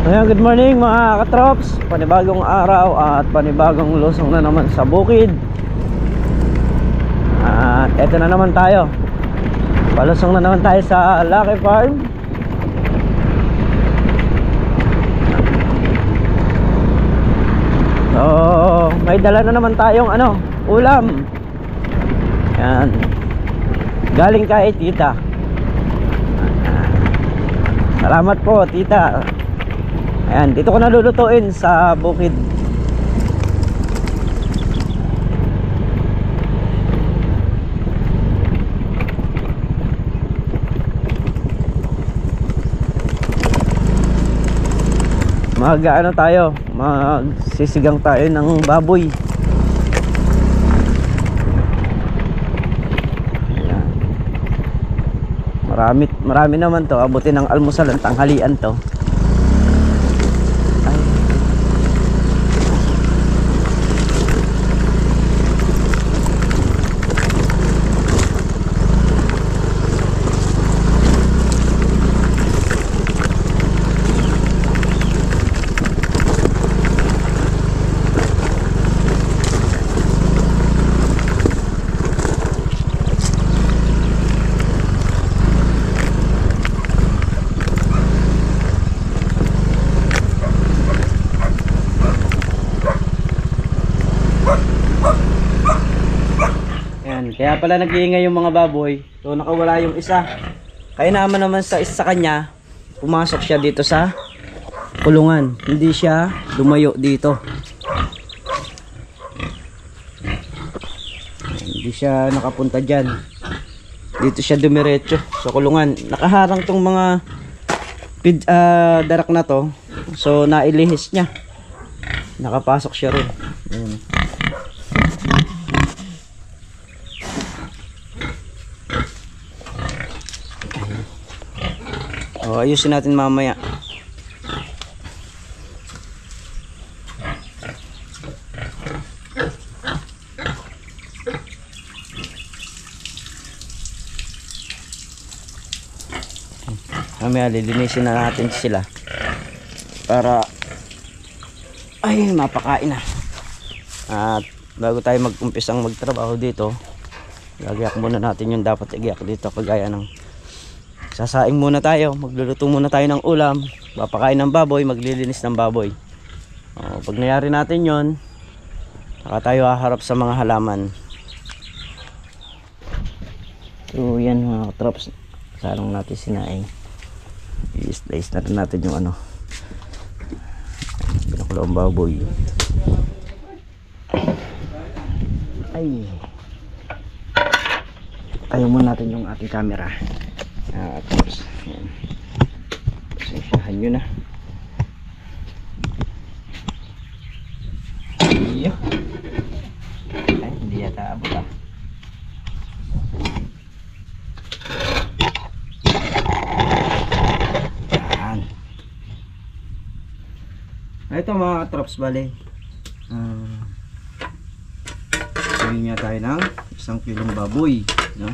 Ayan, good morning mga katrops. Panibagong araw at panibagong lusong na naman sa bukid. At eto na naman tayo. Palusong na naman tayo sa Lucky Farm. So, may dala na naman tayong ulam. Ayan. Galing kay tita. Salamat po tita. Ayan, dito ko nalulutuin sa bukid. Magsisigang tayo ng baboy. Ayan. Marami naman to. Abutin ng almusal ang tanghalian to. Kaya pala nag-iingay yung mga baboy. So nakawala yung isa. Kaya naman sa isa kanya, pumasok siya dito sa kulungan. Hindi siya lumayo dito. Hindi siya nakapunta dyan. Dito siya dumiretso sa kulungan. Nakaharang tong mga darak na to. So nailihis niya. Nakapasok siya rin. Ayan. Ayusin natin mamaya. Mamaya lilinisin na natin sila para mapakain na. At bago tayo mag-umpisang magtrabaho dito, gagayak muna natin yung dapat igayak dito, kagaya ng sasaing muna tayo, magluluto muna tayo ng ulam, papakain ng baboy, maglilinis ng baboy. Pag nangyari natin yon, saka tayo haharap sa mga halaman. So yan mga katrops, sarang natin sinaing. I-slice na rin natin yung pinakulawang baboy. Tayo muna natin yung ating camera. Tapos pasensyahan nyo na. Hindi yata abot ito mga traps, bale sabihin niya tayo ng 1 kilong baboy, no?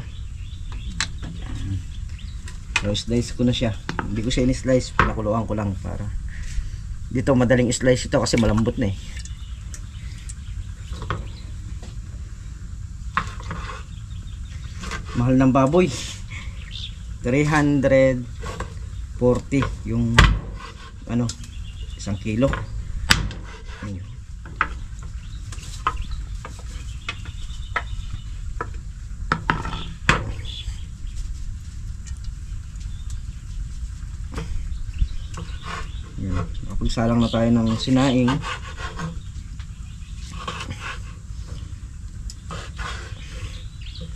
So slice ko na siya. Hindi ko siya in-slice, pinakuluan ko lang para dito madaling slice ito kasi malambot na Mahal ng baboy, 340 yung 1 kilo. Pagsalang na tayo ng sinaing.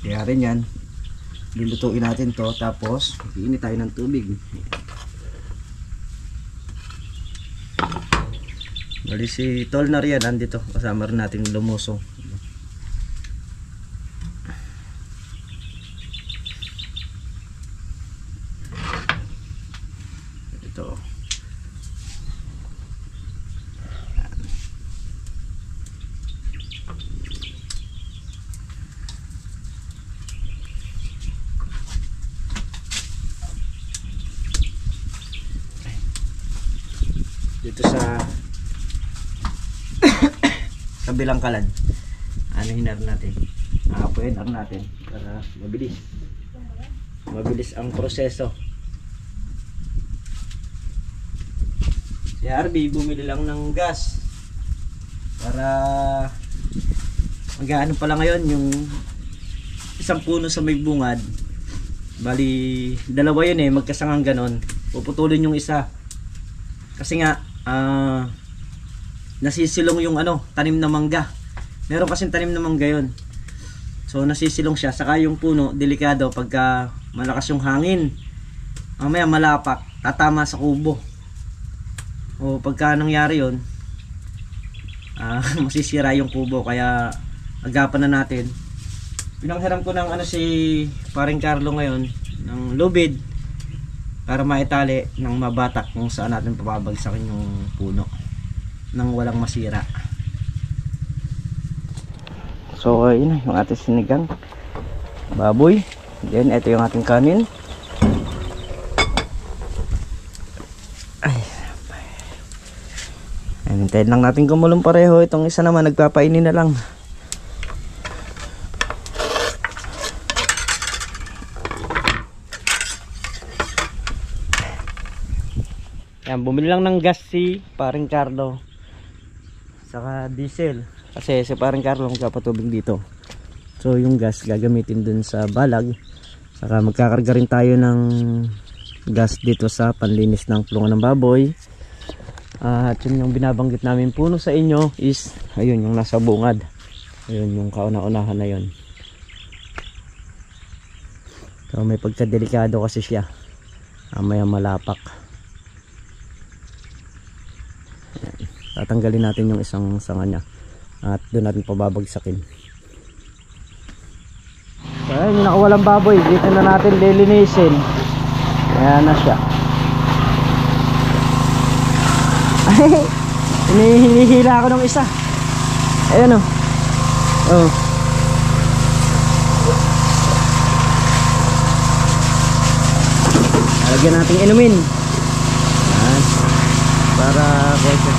Kaya rin yan, lulutuin natin to, tapos iinit tayo ng tubig. Bali si Tol na riyan andito, kasama rin natin lumusong. Ito. dito sa kabilang kalan. Hinar natin. Hinar natin para mabilis ang proseso. Si RB bumili lang ng gas para mag-ano pala ngayon yung isang puno sa may bungad. Bali dalawa yun magkasangang ganon. Puputulin yung isa kasi nga nasisilong yung tanim na mangga. Meron kasing tanim na mangga yun, so nasisilong siya. Saka yung puno delikado pagka malakas yung hangin, mamaya malapak, tatama sa kubo, o pagka nangyari yun masisira yung kubo. Kaya agapan na natin. Pinanghiram ko ng si paring Carlo ngayon ng lubid para maitali ng mabatak kung saan natin papabagsakin yung puno nang walang masira. So yun yung ating sinigang baboy. Then ito yung ating kanin. Hintayin lang natin kumulong pareho. Itong isa naman nagpapainin na lang. Yan, bumili lang ng gas si paring Carlo, saka diesel. Kasi si paring Carlo magpapatubig dito. So yung gas gagamitin dun sa balag. Saka magkakarga rin tayo ng gas dito sa panlinis ng kulungan ng baboy. At yun yung binabanggit namin puno sa inyo is ayun yung nasa bungad. Ayun yung kauna-unahan na yun. So may pagkadelikado kasi siya. Maya malapak. Ayan. Tatanggalin natin yung isang sanga niya at doon natin pababagsakin. So ayun yung nakawalang baboy. Dito na natin lilinisin. Ayan na siya. Hinihila ako ng isa. Ayan o. Oh. Lagyan natin inumin. Ayan. Para kaya.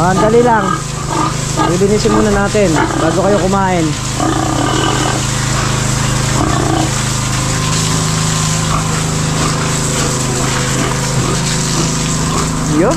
Oh, dali lang. Lilinisin muna natin bago kayo kumain. Yo.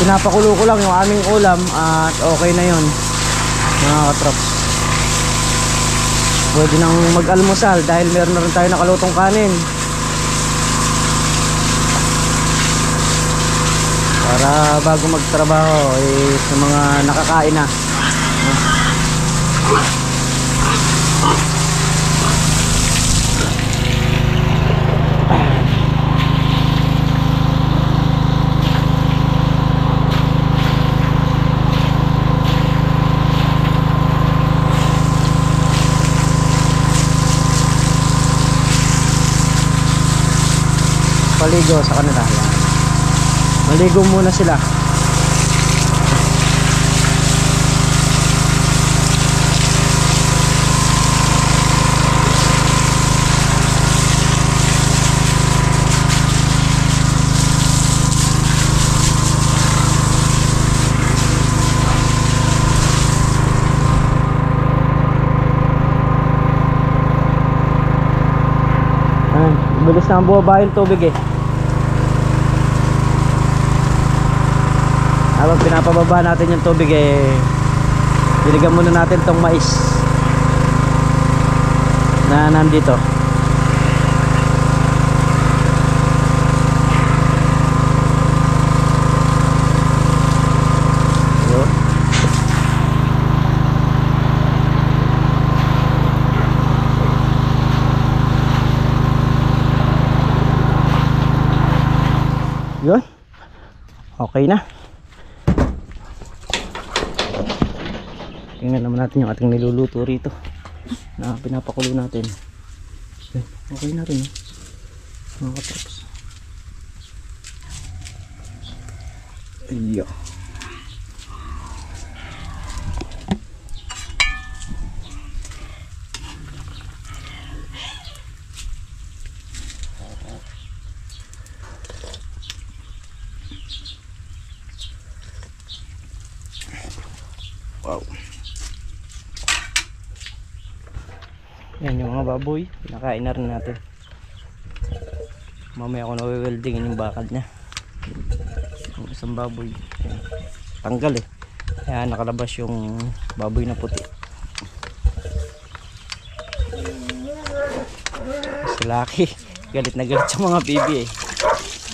Pinapakulo ko lang yung aming ulam at okay na yun mga katrops. Pwede nang mag-almusal dahil meron na rin tayo nakalutong kanin para bago magtrabaho sa mga nakakain na. Paligo sa kanila. Yan. Maligo muna sila. Bilis na ang buwaba yung tubig Habang pinapababa natin yung tubig diligan muna natin tong mais na nandito. Yun. Okay na. Tingnan naman natin yung ating niluluto rito na pinapakulo natin. Okay na rin, mga katrops. Iyo. Wow. Yan yung mga baboy, pinakain na rin natin. Mamaya ako na-weldingin yung bakad niya. Yung isang baboy, yan. Tanggal eh. Kaya nakalabas yung baboy na puti. Si Lucky, galit na galit sa mga bibi eh.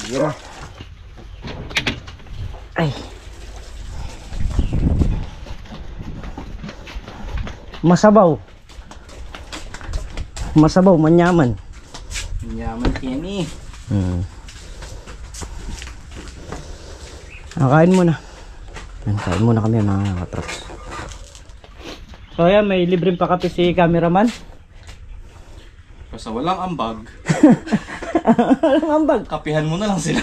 Yan. Ay. Masabaw. Masabaw, manyaman. Manyaman yan eh. Kain muna. Kain muna kami mga katrops. So yan, may libreng pakape si cameraman. Basta walang ambag. Walang ambag. Kapihan mo na lang sila.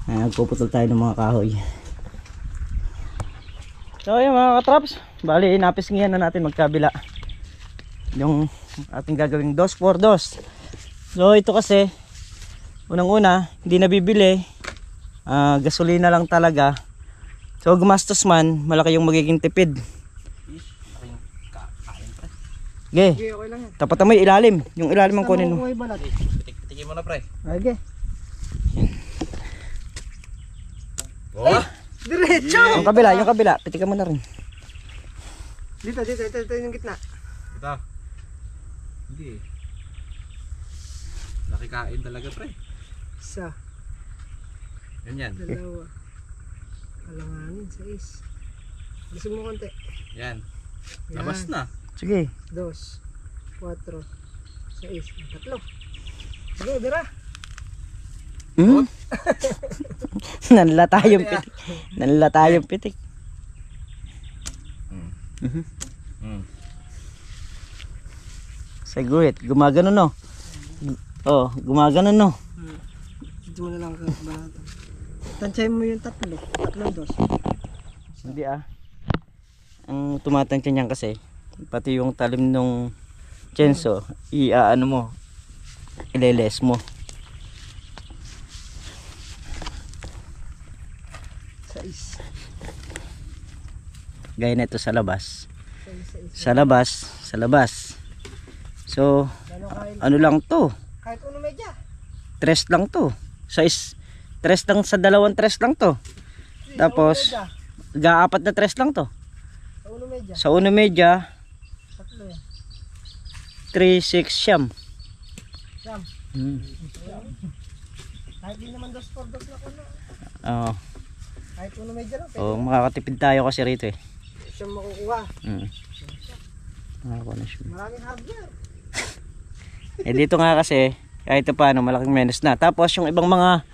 Nagpuputol tayo ng mga kahoy. So yan mga katrops, bali napisngihan na natin magkabila yung ating gagawing 2x2. So ito kasi unang-una hindi nabibili, gasolina lang talaga. So gumastos man, malaki yung magiging tipid. Okay, Okay lang yan. tapat mo yung ilalim. Yung ilalim ang kunin mo. Tikin mo na pre. Okay. Oh! Diretso! Yung kabila, pitikan mo na rin. Dito yung gitna. Ito. Hindi eh. Nakikain talaga pre. Isa, Yan. dalawa. Alanganin, 6. Gusto mo konti. Yan. Yan. Labas na. Sige. 2, 4, 6, 3. Sige, dira. Hmm? Nanla tayong pitik. Nanla tayong pitik. Segurit, gumagano no. Oh, gumagano no. Dito mo na lang banato. Tansyahin mo yung tatlong dos. Hindi ah. Ang tumatansya niyan kasi pati yung talim nung chenso, ano mo, ileles mo. 6. Gaya na ito sa labas. 6. Sa labas. So, ano lang to? Kahit uno medya. 3 lang to. Size 3 lang sa dalawang 3 lang to. Tapos ga-4 na 3 lang to. Sa uno medya. Sa uno medya Tatlo yan. 3, 6 siyam. Siyam. Kahit di naman 2x2 na kuno. Oo. Kahit uno medya lang. Oh, makakatipid tayo kasi rito eh. Siyam makukuha. Nakakuha na siya. Maraming hardware. Eh dito nga kasi kahit paano malaking menos na. Tapos yung ibang mga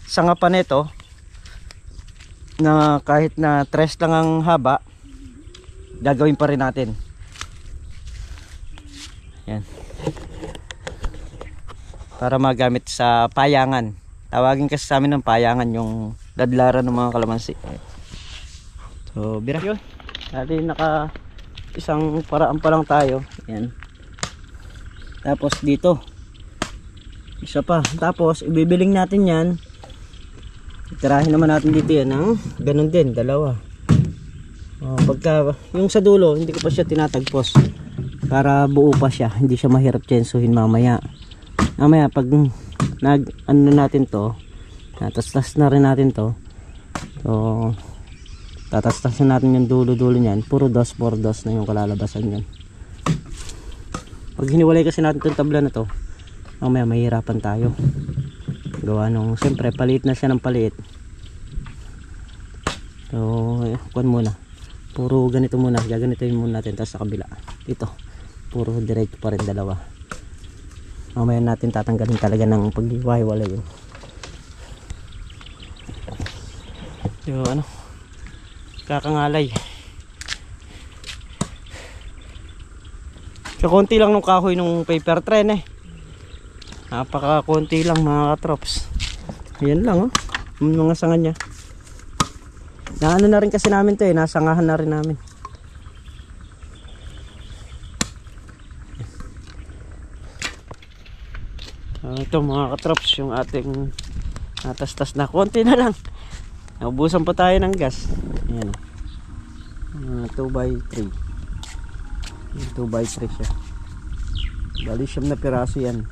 sanga pa nito na kahit na 3 lang ang haba, gagawin pa rin natin. Yan. Para magamit sa payangan. Tawagin kasi sa amin ng payangan yung ladlaran ng mga kalamansi. So bira yun. Dati naka isang paraan pa lang tayo. Yan. Tapos dito isa pa. Tapos ibibiling natin yan. Itirahin naman natin dito yan ng ganun din, dalawa. Pagka yung sa dulo hindi ko pa siya tinatagpos para buo pa siya, hindi siya mahirap tsensuhin mamaya. Mamaya pag ano natin to, tatastas na rin natin to. So tatastas na natin yung dulo-dulo niyan. Puro 2x2 na yung kalalabasan niyan. Pag hiniwalay kasi natin itong tabla na to, mamaya mahirapan tayo. Gawa nung siyempre paliit na siya ng paliit. So kuhan muna. Puro ganito muna. Gaganitoin muna natin. Tapos sa kabila dito puro diretso pa rin dalawa. Mamaya natin tatanggalin talaga ng paghiwa-hiwalay yun. Yung ano, kakangalay. Kakunti lang nung kahoy nung paper tren eh. Napaka-kunti lang mga katrops. Yan lang oh. Yung mga sanga niya. Naano na rin kasi namin to eh. Nasangahan na rin namin. Ito mga katrops, yung ating natastas na. Konti na lang. Naubusan pa tayo ng gas. Ayan o. 2x3. 2x3 siya. Bali siyam na piraso yan.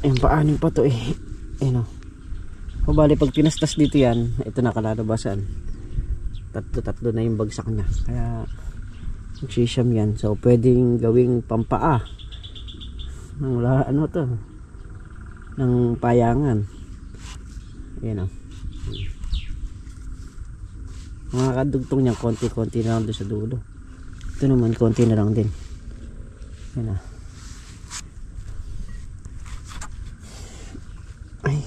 Ayun pa, 6 pa to eh. Ayan o. Bali pag pinastas dito yan, ito na kalalabasan. Tatlo na yung bagsak niya. Kaya magsisiyam yan. So pwedeng gawing pampaa ng ano to, ng payangan. Ayan o. Mga kadugtong niya konti-konti na lang doon sa dulo. Ito naman konti na lang din. Ayan o. Ay,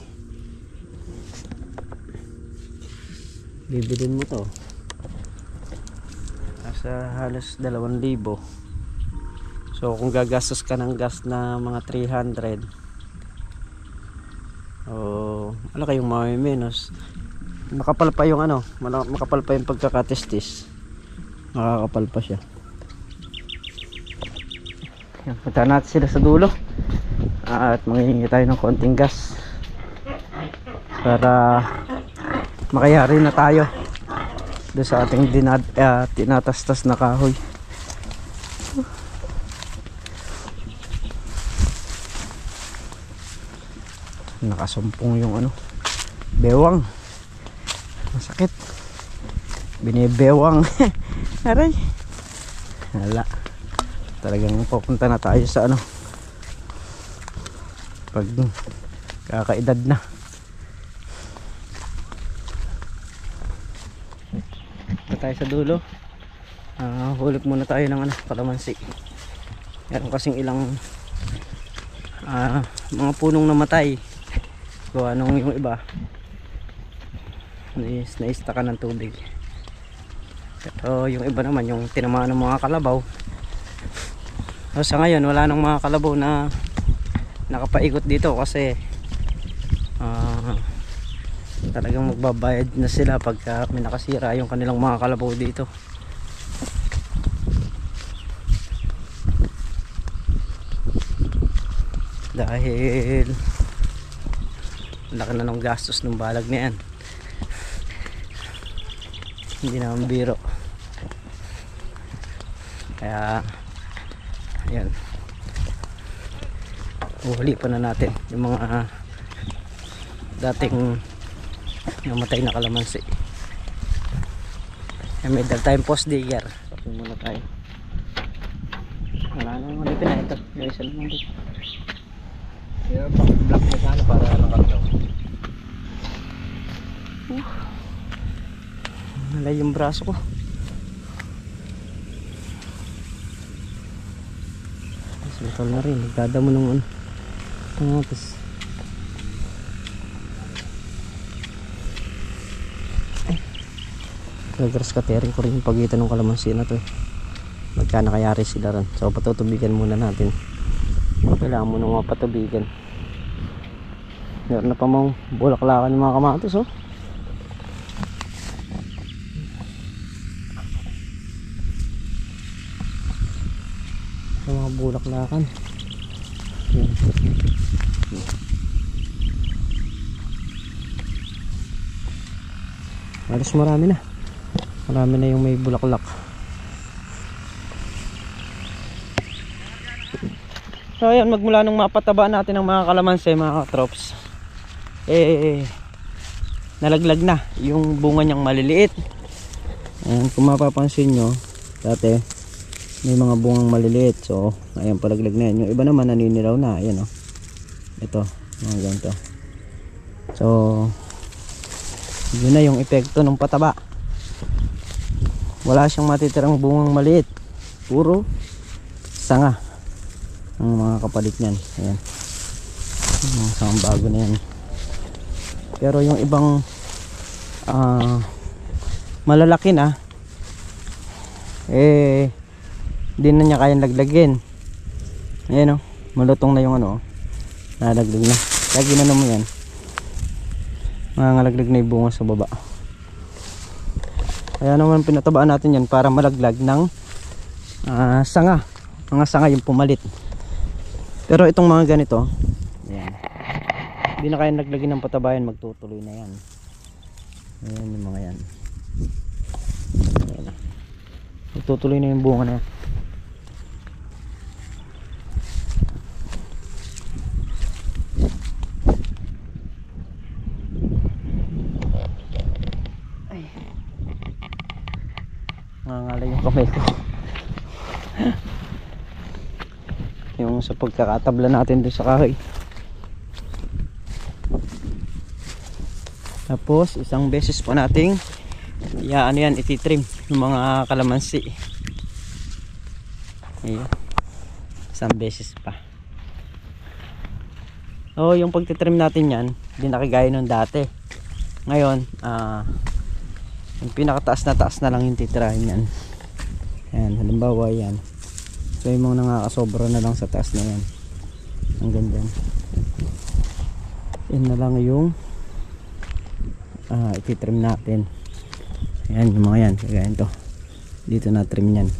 bibilin mo to nasa halos 2,000. So kung gagastos ka ng gas na mga 300, wala kayong mamiminos. Makapal pa yung ano, makapal pa yung pagkakatestis. Makakapal pa siya. Yan, punta natin sila sa dulo at manghihingi tayo ng konting gas para makayari na tayo doon sa ating tinatastas na kahoy. Nakasumpong yung ano, bewang. Masakit. Binibewang. Aray. Hala. Talagang pupunta na tayo sa ano, pag kakaedad na. Punta tayo sa dulo. Hulip muna tayo ng ano, kalamansi. Meron kasing ilang mga punong namatay. Gawa nung yung iba naistakan ng tubig. Pero yung iba naman, yung tinamaan ng mga kalabaw. So sa ngayon wala nang mga kalabaw na nakapaikot dito kasi talagang magbabayad na sila pagka may nakasira yung kanilang mga kalabaw dito. Dahil laki na ng gastos ng balag na yan. Hindi naman biro. Kaya ayan, uhuli pa na natin yung mga dating namatay na kalamansi. May dal tayong post digger. Tapos muna tayo. Wala naman dito na ito. May isa naman dito. Kaya pang-block na sana para nakataw. Nalay yung braso ko. Sultal na rin. Nagdadamo ng ano. Tapos grass cutting ko rin yung pagitan ng kalamansi na to eh. Magka nakayari sila rin. So patutubigan muna natin. Kailangan mo nang mapatubigan. Meron na pa mong bulaklakan ng mga kamatis oh. Mga bulaklakan. Halos marami na. Marami na yung may bulaklak. So ayan, magmula nung mapataba natin ang mga kalamansi mga katrops, nalaglag na yung bunga niyang maliliit. Ayan, kung mapapansin nyo, dati may mga bungang maliliit. So ayan, palaglag na yan. Yung iba naman naninilaw na. Ayan o. Ito, mga ganito. So yun na yung epekto ng pataba. Wala siyang matitirang bungang maliit. Puro sanga ang mga kapalit niyan. Ayan. Yung mga samang bago na yan. Pero yung ibang malalaki na, hindi na niya kayang laglagin. Ayan o, malutong na yung ano, nalaglag na. Kaya ginano mo yan, mangalaglag na yung bunga sa baba. Kaya naman pinatabaan natin yan para malaglag ng sanga. Mga sanga yung pumalit. Pero itong mga ganito, ayan, hindi na kayang laglagin ng patabayan, magtutuloy na yan. Ayan yung mga yan. Ayan na. Magtutuloy na yung bunga na yan. Ay. Nangangalay yung kamay ko. Yung sa pagkakatabla natin doon sa kahoy. Tapos isang beses po nating ano yan, ititrim yung mga kalamansi. Ayan. Isang beses pa. Yung pagtitrim natin yan, hindi nakagaya nung dati. Ngayon, yung pinakataas na taas na lang yung titirahin yan. Ayan, halimbawa yan. So yung mga nakakasobra na lang sa taas na yan. Hanggang dyan. Yan na lang yung ititrim natin. Ayan yung mga yan, kaya ito dito na trim yan.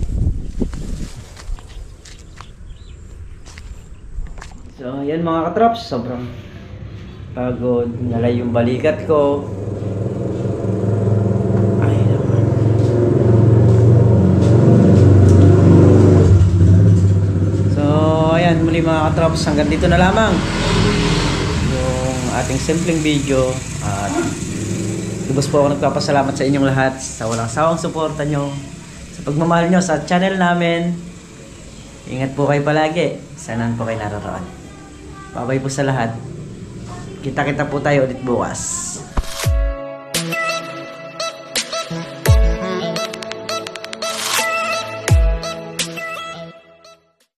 So yan mga katrops, sobrang pagod, nalay yung balikat ko. Ay naman. So ayan muli mga katrops, hanggang dito na lamang yung ating simpleng video. At lubos po ako nagpapasalamat sa inyong lahat sa walang sawang suporta nyo, sa pagmamahal nyo sa channel namin. Ingat po kayo palagi, saan po kayo naroroon. Babay po sa lahat. Kita-kita po tayo ulit bukas.